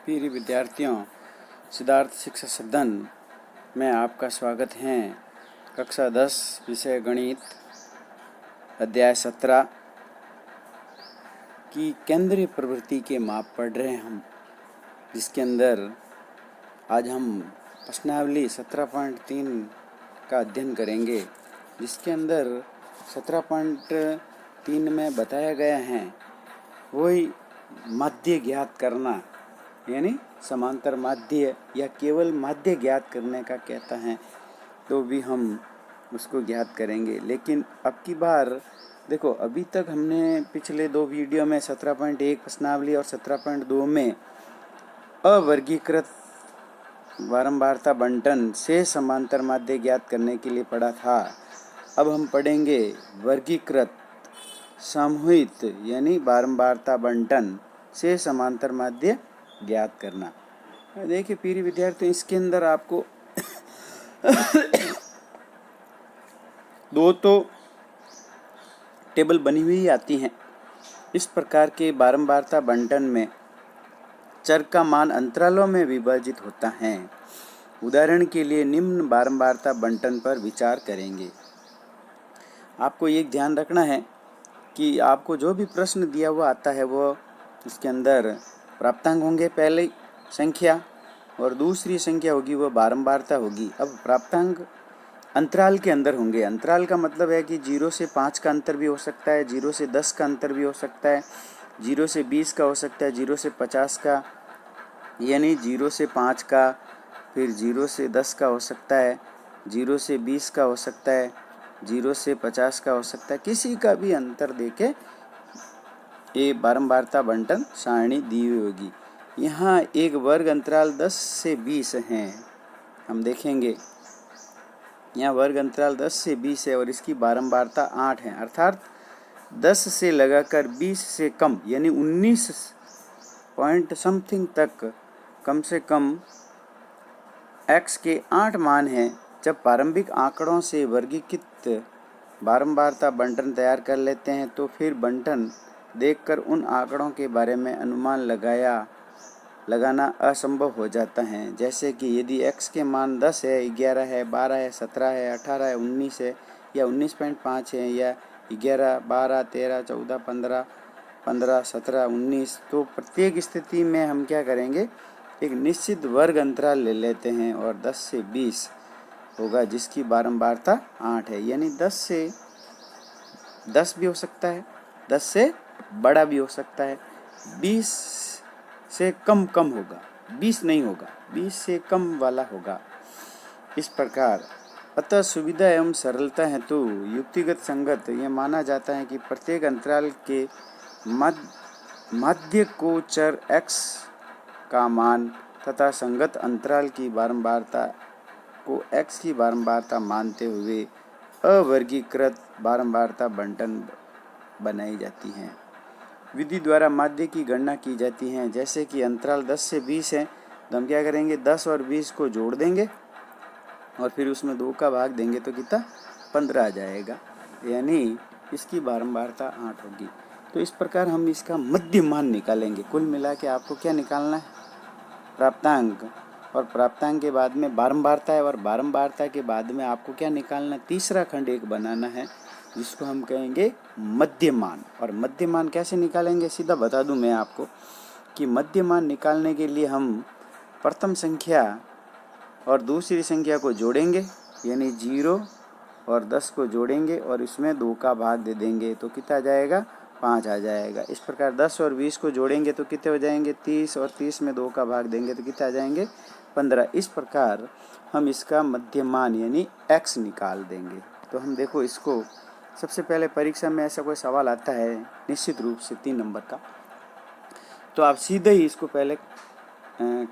प्रिय विद्यार्थियों, सिद्धार्थ शिक्षा सदन में आपका स्वागत है। कक्षा 10 विषय गणित अध्याय 17 की केंद्रीय प्रवृत्ति के माप पढ़ रहे हैं हम, जिसके अंदर आज हम प्रश्नावली 17.3 का अध्ययन करेंगे, जिसके अंदर 17.3 में बताया गया है वही माध्य ज्ञात करना, यानी समांतर माध्य या केवल माध्य ज्ञात करने का कहता है, तो भी हम उसको ज्ञात करेंगे। लेकिन अब की बार देखो, अभी तक हमने पिछले दो वीडियो में 17.1 प्रश्नावली और 17.2 में अवर्गीकृत बारंबारता बंटन से समांतर माध्य ज्ञात करने के लिए पढ़ा था। अब हम पढ़ेंगे वर्गीकृत सामूहिक यानी बारंबारता बंटन से समांतर माध्य ज्ञात करना। देखिए प्रिय विद्यार्थियों, इसके अंदर आपको दो तो टेबल बनी हुई आती हैं। इस प्रकार के बारंबारता बंटन में चर का मान अंतरालों में विभाजित होता है। उदाहरण के लिए निम्न बारंबारता बंटन पर विचार करेंगे। आपको एक ध्यान रखना है कि आपको जो भी प्रश्न दिया हुआ आता है वो उसके अंदर प्राप्तांक होंगे, पहले संख्या, और दूसरी संख्या होगी वो बारंबारता होगी। अब प्राप्तांक अंतराल के अंदर होंगे। अंतराल का मतलब है कि 0 से 5 का अंतर भी हो सकता है, 0 से 10 का अंतर भी हो सकता है, 0 से 20 का हो सकता है, 0 से 50 का, यानी 0 से 5 का, फिर 0 से 10 का हो सकता है, 0 से 20 का हो सकता है, 0 से 50 का हो सकता है। किसी का भी अंतर देके ये बारंबारता बंटन सारणी दी हुई होगी। यहाँ एक वर्ग अंतराल 10 से 20 हैं, हम देखेंगे यहाँ वर्ग अंतराल 10 से 20 है और इसकी बारंबारता 8 है, अर्थात 10 से लगाकर 20 से कम यानी 19 पॉइंट समथिंग तक कम से कम x के 8 मान हैं। जब प्रारंभिक आंकड़ों से वर्गीकृत बारंबारता बंटन तैयार कर लेते हैं तो फिर बंटन देखकर उन आंकड़ों के बारे में अनुमान लगाना असंभव हो जाता है। जैसे कि यदि x के मान 10 है, 11 है, 12 है, 17 है, 18 है, 19 है या 19.5 है या 11, 12, 13, 14, 15, 15, 17, 19, तो प्रत्येक स्थिति में हम क्या करेंगे, एक निश्चित वर्ग अंतराल ले लेते हैं और 10 से 20 होगा जिसकी बारंबारता 8 है, यानी 10 से 10 भी हो सकता है, 10 से बड़ा भी हो सकता है, 20 से कम होगा, 20 नहीं होगा, 20 से कम वाला होगा। इस प्रकार अतः सुविधा एवं सरलता हेतु युक्तिगत संगत यह माना जाता है कि प्रत्येक अंतराल के माध्य को चर x का मान तथा संगत अंतराल की बारंबारता को x की बारंबारता मानते हुए अवर्गीकृत बारंबारता बंटन बनाई जाती हैं। विधि द्वारा माध्य की गणना की जाती है। जैसे कि अंतराल 10 से 20 है, तो हम क्या करेंगे, 10 और 20 को जोड़ देंगे और फिर उसमें 2 का भाग देंगे तो कितना 15 आ जाएगा, यानी इसकी बारंबारता 8 होगी। तो इस प्रकार हम इसका मध्य मान निकालेंगे। कुल मिला के आपको क्या निकालना है, प्राप्तांक, और प्राप्तांक के बाद में बारंबारता है और बारंबारता के बाद में आपको क्या निकालना है, तीसरा खंड एक बनाना है जिसको हम कहेंगे मध्यमान। और मध्यमान कैसे निकालेंगे, सीधा बता दूं मैं आपको कि मध्यमान निकालने के लिए हम प्रथम संख्या और दूसरी संख्या को जोड़ेंगे, यानी 0 और 10 को जोड़ेंगे और इसमें 2 का भाग दे देंगे तो कितना आ जाएगा, 5 आ जाएगा। इस प्रकार 10 और 20 को जोड़ेंगे तो कितने हो जाएंगे, 30, और 30 में 2 का भाग देंगे तो कितने आ जाएंगे, 15। इस प्रकार हम इसका मध्यमान यानी x निकाल देंगे। तो हम देखो, इसको सबसे पहले परीक्षा में ऐसा कोई सवाल आता है निश्चित रूप से 3 नंबर का, तो आप सीधे ही इसको पहले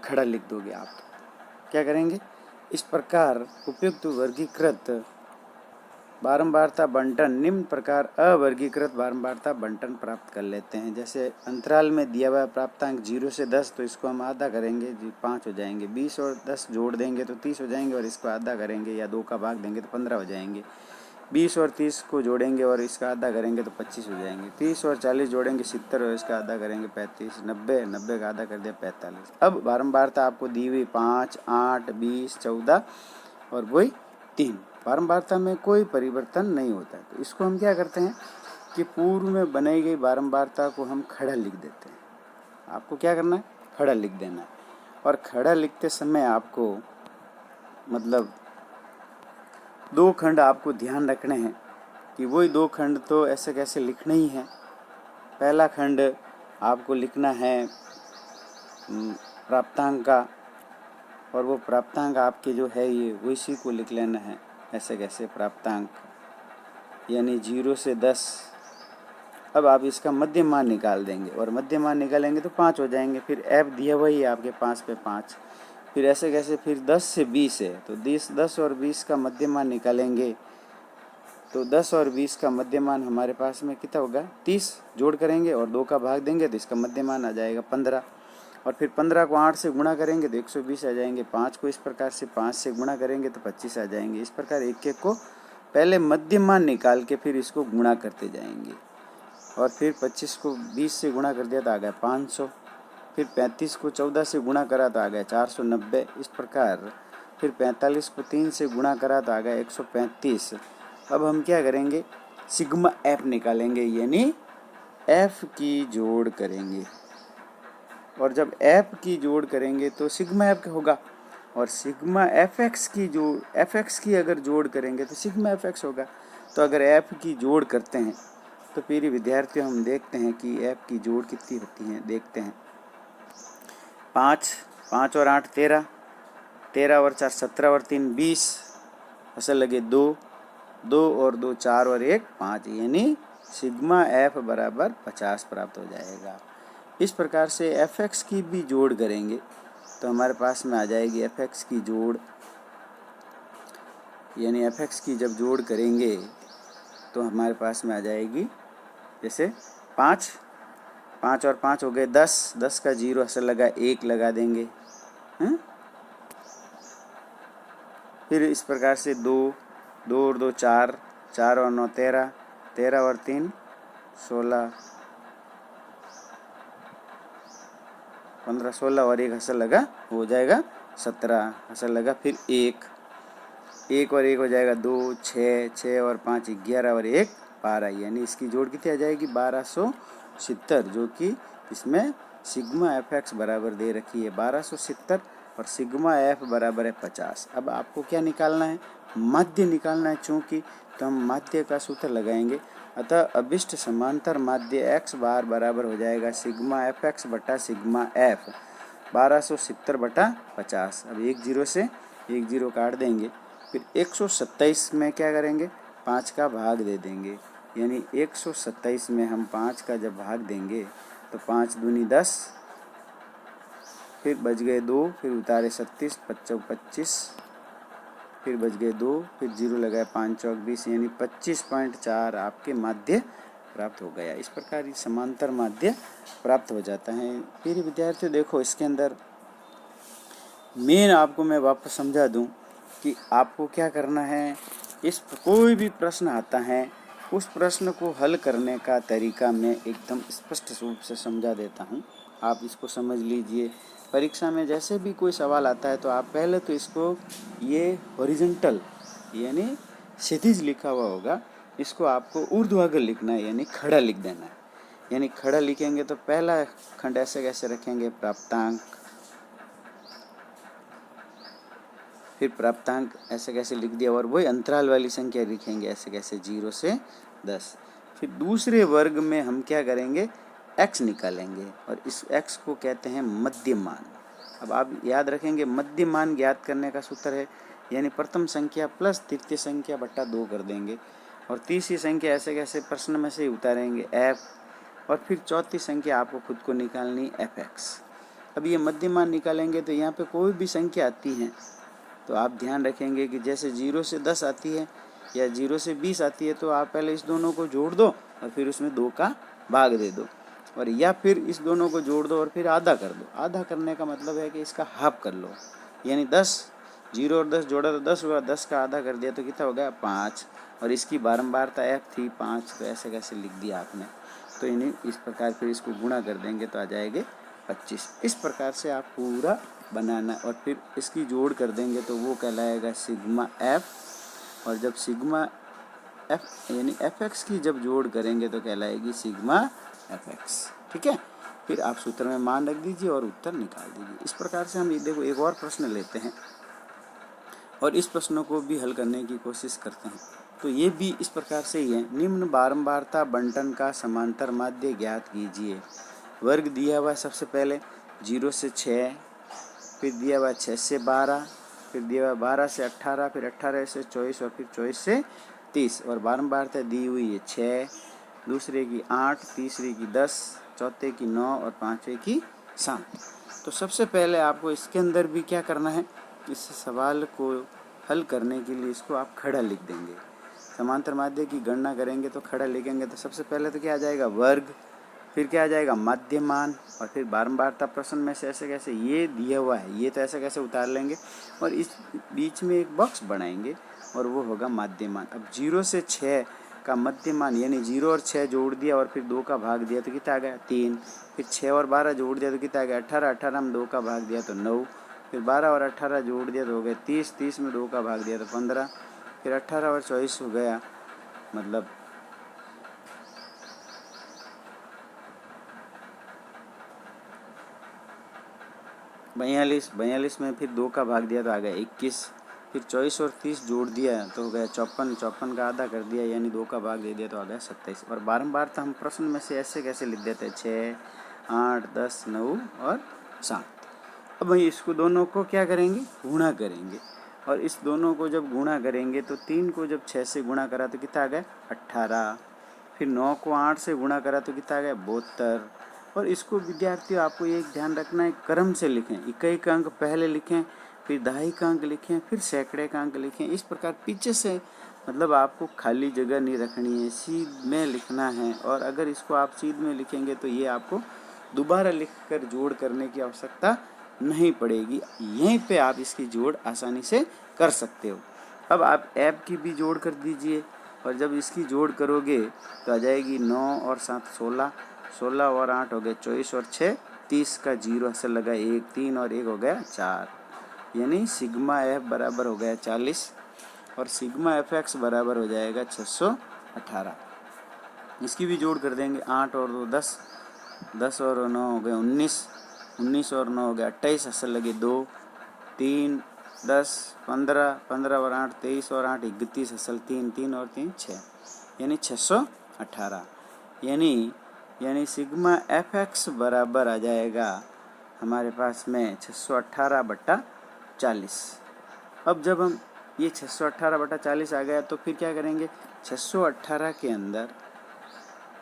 खड़ा लिख दोगे। आप क्या करेंगे, इस प्रकार उपयुक्त वर्गीकृत बारंबारता बंटन निम्न प्रकार अवर्गीकृत बारंबारता बंटन प्राप्त कर लेते हैं। जैसे अंतराल में दिया हुआ प्राप्तांक 0 से 10, तो इसको हम आधा करेंगे, 5 हो जाएंगे, 20 और 10 जोड़ देंगे तो 30 हो जाएंगे और इसको आधा करेंगे या 2 का भाग देंगे तो 15 हो जाएंगे। 20 और 30 को जोड़ेंगे और इसका आधा करेंगे तो 25 हो जाएंगे। 30 और 40 जोड़ेंगे 70 और इसका आधा करेंगे 35। 90 का आधा कर दिया 45। अब बारंबारता आपको दी हुई 5, 8, 20, 14 और वही 3। बारंबारता में कोई परिवर्तन नहीं होता है। तो इसको हम क्या करते हैं कि पूर्व में बनाई गई बारंबारता को हम खड़ा लिख देते हैं। आपको क्या करना है, खड़ा लिख देना है। और खड़ा लिखते समय आपको मतलब 2 खंड आपको ध्यान रखने हैं कि वही 2 खंड तो ऐसे कैसे लिखने ही हैं। पहला खंड आपको लिखना है प्राप्तांक का, और वो प्राप्तांक आपके जो है ये उसी को लिख लेना है ऐसे कैसे प्राप्तांक, यानी 0 से 10। अब आप इसका मध्य मान निकाल देंगे और मध्य मान निकालेंगे तो 5 हो जाएंगे। फिर एफ दिया वही आपके 5 पे 5। फिर ऐसे कैसे, फिर 10 से 20 है तो 10 और 20 का मध्य मान निकालेंगे तो 10 और 20 का मध्य मान हमारे पास में कितना होगा, 30। जोड़ करेंगे और 2 का भाग देंगे तो इसका मध्य मान आ जाएगा 15। और फिर 15 को 8 से गुणा करेंगे तो 120 आ जाएंगे। 5 को इस प्रकार से 5 से गुणा करेंगे तो 25 आ जाएंगे। इस प्रकार एक एक को पहले मध्य मान निकाल के फिर इसको गुणा करते जाएंगे। और फिर 25 को 20 से गुणा कर दिया तो आ गया 500। फिर 35 को 14 से गुणा करा तो आ गया 490। इस प्रकार फिर 45 को 3 से गुणा करा तो आ गया 135। अब हम क्या करेंगे, सिग्मा एफ निकालेंगे, यानी एफ की जोड़ करेंगे। और जब एफ की जोड़ करेंगे तो सिग्मा एफ होगा, और सिग्मा एफ एक्स की जोड़, एफ एक्स की अगर जोड़ करेंगे तो सिग्मा एफ एक्स होगा। तो अगर एफ की जोड़ करते हैं तो प्रिय विद्यार्थियों हम देखते हैं कि एफ की जोड़ कितनी होती है। देखते हैं, 5 और 8 13, 13 और 4 17 और 3 20, असल लगे 2 और 2 4 और 1 5, यानी सिग्मा एफ बराबर 50 प्राप्त हो जाएगा। इस प्रकार से एफ एक्स की भी जोड़ करेंगे तो हमारे पास में आ जाएगी एफ एक्स की जोड़, यानी एफ एक्स की जब जोड़ करेंगे तो हमारे पास में आ जाएगी, जैसे 5 और 5 हो गए 10 का 0 असल लगा 1 लगा देंगे। फिर इस प्रकार से 2 और 2 4, 4 और 9 13, 13 और 3 16, 15 16 और 1 हसल लगा हो जाएगा 17 हसल लगा। फिर 1 और 1 हो जाएगा 2, 6 और 5 11 और 1 12, यानी इसकी जोड़ कितनी आ जाएगी 1270, जो कि इसमें सिग्मा एफ एक्स बराबर दे रखी है 1270 और सिग्मा एफ बराबर है 50। अब आपको क्या निकालना है, माध्य निकालना है। चूँकि तो हम माध्य का सूत्र लगाएंगे, अतः अभिष्ट समांतर माध्य x बार बराबर हो जाएगा सिग्मा एफ एक्स बटा सिग्मा एफ 1270 बटा 50। अब 1 0 से 1 0 काट देंगे। फिर 127 में क्या करेंगे, 5 का भाग दे देंगे, यानी 127 में हम 5 का जब भाग देंगे तो 5 दूनी 10, फिर बच गए 2, फिर उतारे 37, 25 25, फिर बच गए 2, फिर 0 लगाए 5 चौक 20, यानी 25.4 आपके माध्य प्राप्त हो गया। इस प्रकार ये समांतर माध्य प्राप्त हो जाता है। फिर विद्यार्थियों देखो, इसके अंदर मेन आपको मैं वापस समझा दूं कि आपको क्या करना है। इस कोई भी प्रश्न आता है उस प्रश्न को हल करने का तरीका मैं एकदम स्पष्ट रूप से समझा देता हूं, आप इसको समझ लीजिए। परीक्षा में जैसे भी कोई सवाल आता है तो आप पहले तो इसको, ये हॉरिजॉन्टल यानी क्षैतिज लिखा हुआ होगा, इसको आपको ऊर्ध्वाधर लिखना है, यानी खड़ा लिख देना है। यानी खड़ा लिखेंगे तो पहला खंड ऐसे कैसे रखेंगे, प्राप्तांक, फिर प्राप्तांक ऐसे कैसे लिख दिया, और वही अंतराल वाली संख्या लिखेंगे ऐसे कैसे 0 से 10। फिर दूसरे वर्ग में हम क्या करेंगे, x निकालेंगे, और इस x को कहते हैं मध्यमान। अब आप याद रखेंगे मध्य मान ज्ञात करने का सूत्र है, यानी प्रथम संख्या प्लस तृतीय संख्या बट्टा 2 कर देंगे, और तीसरी संख्या ऐसे कैसे प्रश्न में से ही उतारेंगे f, और फिर चौथी संख्या आपको खुद को निकालनी एफ एक्स। अब ये मध्य मान निकालेंगे तो यहाँ पे कोई भी संख्या आती है तो आप ध्यान रखेंगे कि जैसे 0 से 10 आती है या 0 से 20 आती है तो आप पहले इस दोनों को जोड़ दो और फिर उसमें 2 का भाग दे दो, और या फिर इस दोनों को जोड़ दो और फिर आधा कर दो। आधा करने का मतलब है कि इसका हाफ कर लो, यानी 10, 0 और 10 जोड़ा तो 10 हुआ, 10 का आधा कर दिया तो कितना हो गया 5। और इसकी बारंबारता f थी 5, तो ऐसे कैसे लिख दिया आपने। तो इन्हें इस प्रकार फिर इसको गुणा कर देंगे तो आ जाएंगे 25। इस प्रकार से आप पूरा बनाना और फिर इसकी जोड़ कर देंगे तो वो कहलाएगा सिग्मा f, और जब सिग्मा f यानी fx की जब जोड़ करेंगे तो कहलाएगी सिग्मा fx। ठीक है, फिर आप सूत्र में मान रख दीजिए और उत्तर निकाल दीजिए। इस प्रकार से हम ये देखो एक और प्रश्न लेते हैं और इस प्रश्नों को भी हल करने की कोशिश करते हैं। तो ये भी इस प्रकार से ही है। निम्न बारंबारता बंटन का समांतर माध्य ज्ञात कीजिए। वर्ग दिया हुआ सबसे पहले 0 से 6, फिर दिया हुआ 6 से 12, फिर दिया हुआ 12 से 18, फिर 18 से 24 और फिर 24 से 30। और बारंबारता दी हुई है 6, दूसरे की 8, तीसरे की 10, चौथे की 9 और पाँचवें की 7। तो सबसे पहले आपको इसके अंदर भी क्या करना है, इस सवाल को हल करने के लिए इसको आप खड़ा लिख देंगे। समांतर माध्य की गणना करेंगे तो खड़ा लिखेंगे तो सबसे पहले तो क्या आ जाएगा वर्ग, फिर क्या आ जाएगा मध्यमान, और फिर बारंबारता प्रश्न में से ऐसे कैसे ये दिया हुआ है ये तो ऐसे कैसे उतार लेंगे और इस बीच में एक बॉक्स बनाएंगे और वो होगा मध्यमान। अब 0 से 6 का मध्यमान यानी 0 और 6 जोड़ दिया और फिर 2 का भाग दिया तो कितना आ गया 3, फिर 6 और 12 जोड़ दिया तो कितना आ गया 18, 18 में 2 का भाग दिया तो 9, फिर 12 और 18 जोड़ दिया तो हो गया 30, 30 में 2 का भाग दिया तो 15, फिर 18 और 24 हो गया मतलब 42, 42 में फिर 2 का भाग दिया तो आ गया 21, फिर 24 और 30 जोड़ दिया तो हो गया 54, 54 का आधा कर दिया यानी 2 का भाग दे दिया तो आ गया 27। और बारंबार तो हम प्रश्न में से ऐसे कैसे लिख देते हैं 6, 8, 10, 9 और 7। अब वही इसको दोनों को क्या करेंगे गुणा करेंगे, और इस दोनों को जब गुणा करेंगे तो 3 को जब 6 से गुणा करा तो कितना आ गया 18, फिर 9 को 8 से गुणा करा तो कितना आ गया 72। और इसको विद्यार्थियों आपको एक ध्यान रखना है क्रम से लिखें, इकाई का अंक पहले लिखें, फिर दहाई का अंक लिखें, फिर सैकड़े का अंक लिखें। इस प्रकार पीछे से मतलब आपको खाली जगह नहीं रखनी है, सीध में लिखना है। और अगर इसको आप सीध में लिखेंगे तो ये आपको दोबारा लिखकर जोड़ करने की आवश्यकता नहीं पड़ेगी, यहीं पे आप इसकी जोड़ आसानी से कर सकते हो। अब आप ऐप की भी जोड़ कर दीजिए, और जब इसकी जोड़ करोगे तो आ जाएगी 9 और 7 16, 16 और 8 हो गए 24 और 6 30 का 0 असल लगा 1, 3 और 1 हो गया 4, यानी सिग्मा एफ बराबर हो गया 40 और सिग्मा एफ एक्स बराबर हो जाएगा 618। इसकी भी जोड़ कर देंगे 8 और 2 10, 10 और 9 हो गए 19, 19 और 9 हो गया 28 असल लगे 2, 3 10 15, 15 और 8 23 और 8 31 असल 3, 3 और 3 6 यानी 618। यानी सिग्मा एफ एक्स बराबर आ जाएगा हमारे पास में 618/40। अब जब हम ये 618/40 आ गया तो फिर क्या करेंगे 618 के अंदर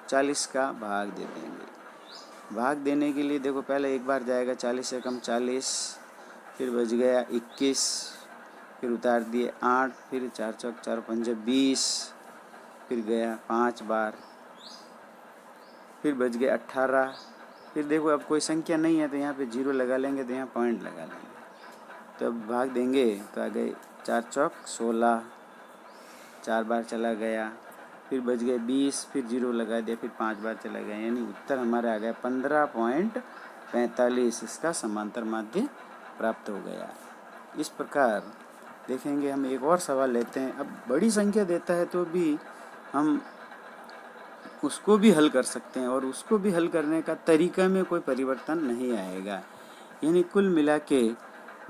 40 का भाग दे देंगे। भाग देने के लिए देखो पहले एक बार जाएगा 40 से कम 40, फिर बच गया 21, फिर उतार दिए 8, फिर 4 चौक 4 पंजे 20, फिर गया 5 बार, फिर बच गए 18, फिर देखो अब कोई संख्या नहीं है तो यहाँ पे 0 लगा लेंगे तो यहाँ पॉइंट लगा लेंगे, तो अब भाग देंगे तो आ गए 4 चौक 16, 4 बार चला गया, फिर बच गए 20, फिर 0 लगा दिया, फिर 5 बार चला गया, यानी उत्तर हमारा आ गया 15.45। इसका समांतर माध्य प्राप्त हो गया। इस प्रकार देखेंगे हम एक और सवाल लेते हैं। अब बड़ी संख्या देता है तो भी हम उसको भी हल कर सकते हैं और उसको भी हल करने का तरीका में कोई परिवर्तन नहीं आएगा, यानी कुल मिला के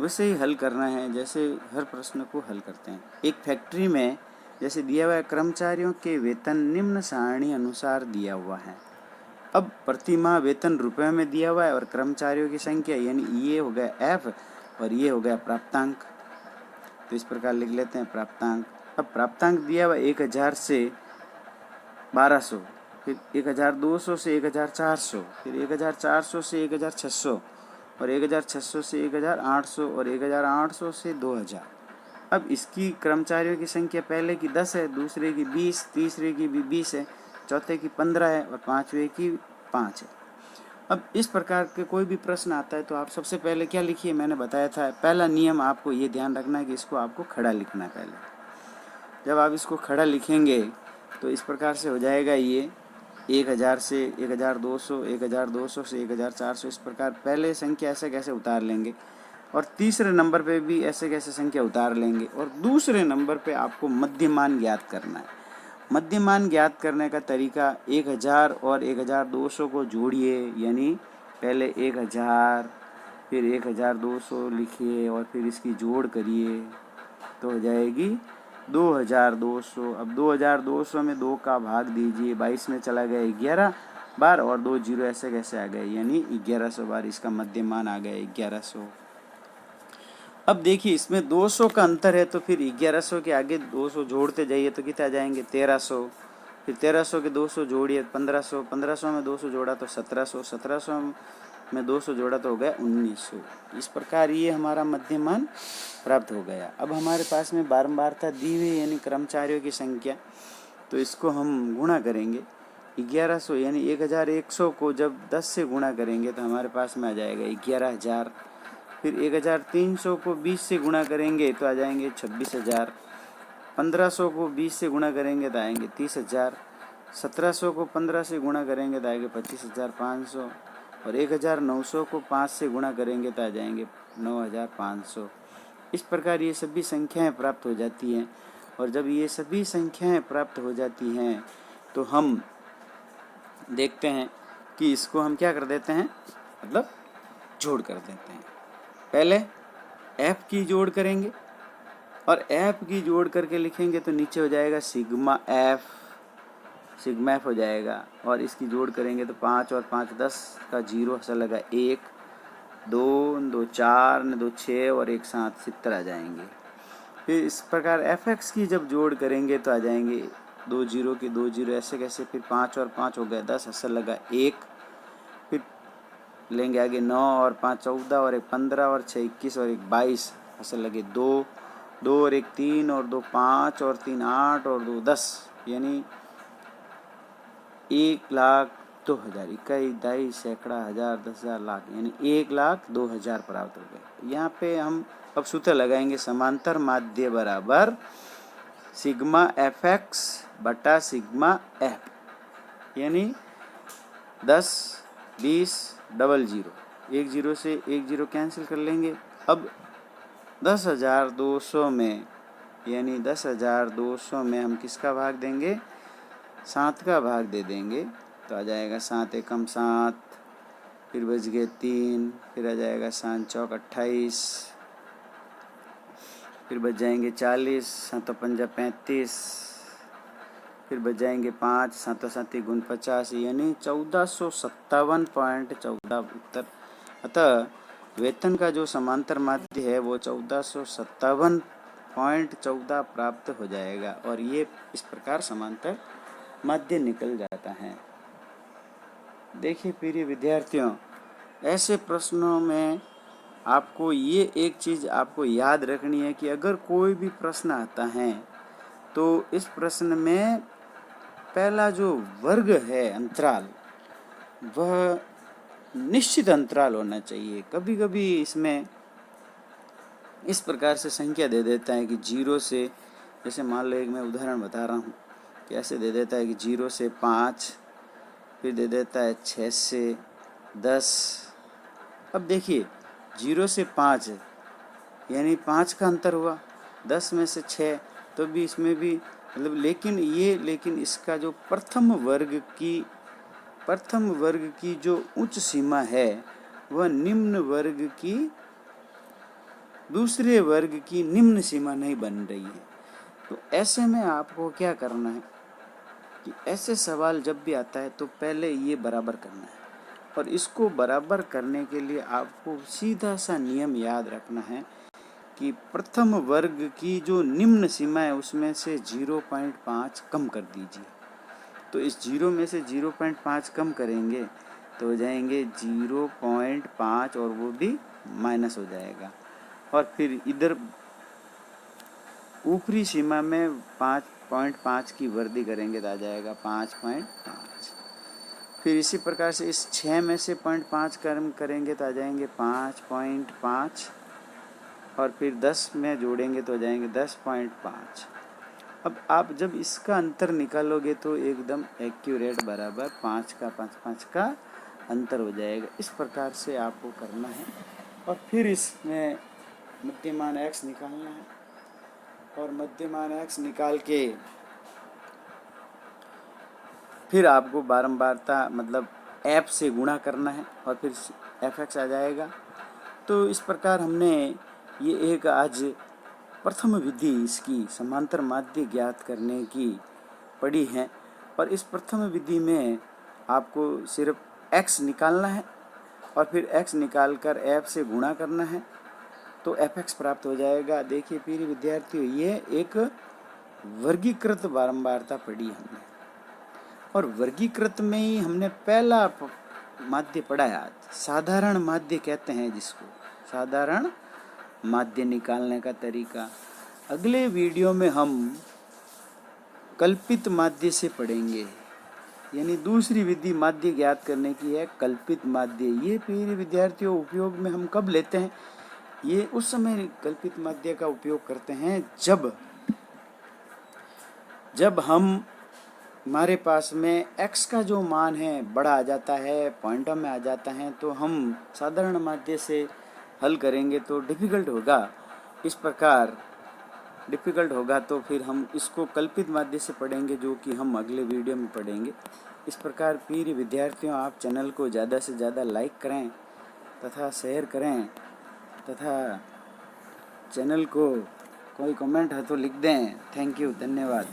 वैसे ही हल करना है जैसे हर प्रश्न को हल करते हैं। एक फैक्ट्री में जैसे दिया हुआ है कर्मचारियों के वेतन निम्न सारणी अनुसार दिया हुआ है। अब प्रति माह वेतन रुपए में दिया हुआ है और कर्मचारियों की संख्या यानी ये हो गया एफ और ये हो गया प्राप्तांक, तो इस प्रकार लिख लेते हैं प्राप्तांक। अब प्राप्तांक दिया हुआ 1000 से 1200, फिर 1200 से 1400, फिर 1400 से 1600 और 1600 से 1800 और 1800 से 2000। अब इसकी कर्मचारियों की संख्या पहले की 10 है, दूसरे की 20, तीसरे की भी 20 है, चौथे की 15 है और पांचवे की 5 है। अब इस प्रकार के कोई भी प्रश्न आता है तो आप सबसे पहले क्या लिखिए, मैंने बताया था पहला नियम आपको ये ध्यान रखना है कि इसको आपको खड़ा लिखना है पहले। जब आप इसको खड़ा लिखेंगे तो इस प्रकार से हो जाएगा ये 1000 से 1200, 1200 से 1400, इस प्रकार पहले संख्या ऐसे कैसे उतार लेंगे और तीसरे नंबर पे भी ऐसे कैसे संख्या उतार लेंगे। और दूसरे नंबर पे आपको मध्यमान ज्ञात करना है। मध्यमान ज्ञात करने का तरीका 1000 और 1200 को जोड़िए, यानी पहले 1000 फिर 1200 लिखिए और फिर इसकी जोड़ करिए तो हो जाएगी 2200। अब 2200 में 2 का भाग दीजिए, 22 में चला गया 11 बार और 2 जीरो ऐसे कैसे आ गए, यानी 1100 बार। इसका मध्यमान आ गया 1100। अब देखिए इसमें 200 का अंतर है तो फिर 1100 के आगे 200 जोड़ते जाइए तो कितना आ जाएंगे 1300। फिर 1300 के 200 जोड़िए 1500, 1500 में 200 जोड़ा तो 1700, 1700 में 200 जोड़ा तो हो गया 1900। इस प्रकार ये हमारा मध्यमान प्राप्त हो गया। अब हमारे पास में बारंबारता दी हुई यानी कर्मचारियों की संख्या, तो इसको हम गुणा करेंगे 1100 यानी 1100 को जब 10 से गुणा करेंगे तो हमारे पास में आ जाएगा 11000। फिर 1300 को 20 से गुणा करेंगे तो आ जाएंगे 26000। 1500 को 20 से गुणा करेंगे तो आएंगे 30000। 1700 को 15 से गुणा करेंगे तो आएंगे 25500। और 1900 को 5 से गुणा करेंगे तो आ जाएंगे 9500। इस प्रकार ये सभी संख्याएं प्राप्त हो जाती हैं। और जब ये सभी संख्याएं प्राप्त हो जाती हैं तो हम देखते हैं कि इसको हम क्या कर देते हैं, मतलब जोड़ कर देते हैं। पहले f की जोड़ करेंगे और f की जोड़ करके लिखेंगे तो नीचे हो जाएगा सिग्मा एफ हो जाएगा। और इसकी जोड़ करेंगे तो 5 और 5 10 का 0 ऐसा लगा 1, 2 2 4 2 6 और 1 7 70 आ जाएंगे। फिर इस प्रकार fx की जब जोड़ करेंगे तो आ जाएंगे 2 जीरो के 2 जीरो ऐसे कैसे। फिर 5 और 5 हो गया 10 ऐसा लगा 1। फिर लेंगे आगे 9 और 5 14 और 1 15 और 6 21 और 1 22 ऐसे लगे 2 2 और 1 3 और 2 5 और 3 8 और 2 10, यानी 1,02,000। इकाई दाई सैकड़ा हजार 10,000 लाख, यानी 1,02,000 प्राप्त हो गए। यहाँ पे हम अब सूत्र लगाएंगे समांतर माध्य बराबर सिग्मा एफ एक्स बटा सिग्मा एफ, यानी 10 20 00, 1 0 से 1 0 कैंसिल कर लेंगे। अब 10,200 में, यानी 10,200 में हम किसका भाग देंगे, 7 का भाग दे देंगे तो आ जाएगा 7 एकम 7, फिर बच गए 3, फिर आ जाएगा 7 चौक 28, फिर बच जाएंगे 40, 7 पंजा 35, फिर बच जाएंगे 5, 7 7 गुण 50, यानी 1457.14 उत्तर। अतः वेतन का जो समांतर माध्य है वो 1457.14 प्राप्त हो जाएगा। और ये इस प्रकार समांतर माध्य निकल जाता है। देखिए प्रिय विद्यार्थियों, ऐसे प्रश्नों में आपको ये एक चीज़ आपको याद रखनी है कि अगर कोई भी प्रश्न आता है तो इस प्रश्न में पहला जो वर्ग है अंतराल, वह निश्चित अंतराल होना चाहिए। कभी कभी इसमें इस प्रकार से संख्या दे देता है कि 0 से, जैसे मान लो एक मैं उदाहरण बता रहा हूँ कि ऐसे दे देता है कि 0 से 5, फिर दे देता है 6 से 10। अब देखिए 0 से 5 यानी 5 का अंतर हुआ, 10 में से 6 तो भी इसमें भी मतलब, लेकिन इसका जो प्रथम वर्ग की जो उच्च सीमा है वह निम्न वर्ग की दूसरे वर्ग की निम्न सीमा नहीं बन रही है। तो ऐसे में आपको क्या करना है कि ऐसे सवाल जब भी आता है तो पहले ये बराबर करना है। और इसको बराबर करने के लिए आपको सीधा सा नियम याद रखना है कि प्रथम वर्ग की जो निम्न सीमा है उसमें से 0.5 कम कर दीजिए। तो इस 0 में से 0.5 कम करेंगे तो हो जाएंगे 0.5 और वो भी माइनस हो जाएगा। और फिर इधर ऊपरी सीमा में 5.5 की वृद्धि करेंगे तो आ जाएगा 5.5। फिर इसी प्रकार से इस 6 में से 0.5 कम करेंगे तो आ जाएंगे 5.5, और फिर 10 में जोड़ेंगे तो हो जाएंगे 10.5। अब आप जब इसका अंतर निकालोगे तो एकदम एक्यूरेट बराबर 5 का 5 का अंतर हो जाएगा। इस प्रकार से आपको करना है और फिर इसमें मध्यमान x निकालना है और मध्यमान x निकाल के फिर आपको बारंबारता मतलब f से गुणा करना है और फिर fx आ जाएगा। तो इस प्रकार हमने ये एक आज प्रथम विधि इसकी समांतर माध्य ज्ञात करने की पड़ी है और इस प्रथम विधि में आपको सिर्फ x निकालना है और फिर x निकालकर f से गुणा करना है तो fx प्राप्त हो जाएगा। देखिए प्रिय विद्यार्थियों, ये एक वर्गीकृत बारंबारता पढ़ी हमने और वर्गीकृत में ही हमने पहला माध्य पढ़ा है आज, साधारण माध्य कहते हैं जिसको, साधारण माध्य निकालने का तरीका। अगले वीडियो में हम कल्पित माध्य से पढ़ेंगे, यानी दूसरी विधि माध्य ज्ञात करने की है, कल्पित माध्य। ये प्रिय विद्यार्थियों उपयोग में हम कब लेते हैं? ये उस समय कल्पित माध्य का उपयोग करते हैं जब हम हमारे पास में x का जो मान है बड़ा आ जाता है, पॉइंटों में आ जाता है, तो हम साधारण माध्य से हल करेंगे तो डिफ़िकल्ट होगा। इस प्रकार डिफ़िकल्ट होगा तो फिर हम इसको कल्पित माध्य से पढ़ेंगे, जो कि हम अगले वीडियो में पढ़ेंगे। इस प्रकार प्रिय विद्यार्थियों, आप चैनल को ज़्यादा से ज़्यादा लाइक करें तथा शेयर करें तथा चैनल को कोई कमेंट है तो लिख दें। थैंक यू, धन्यवाद।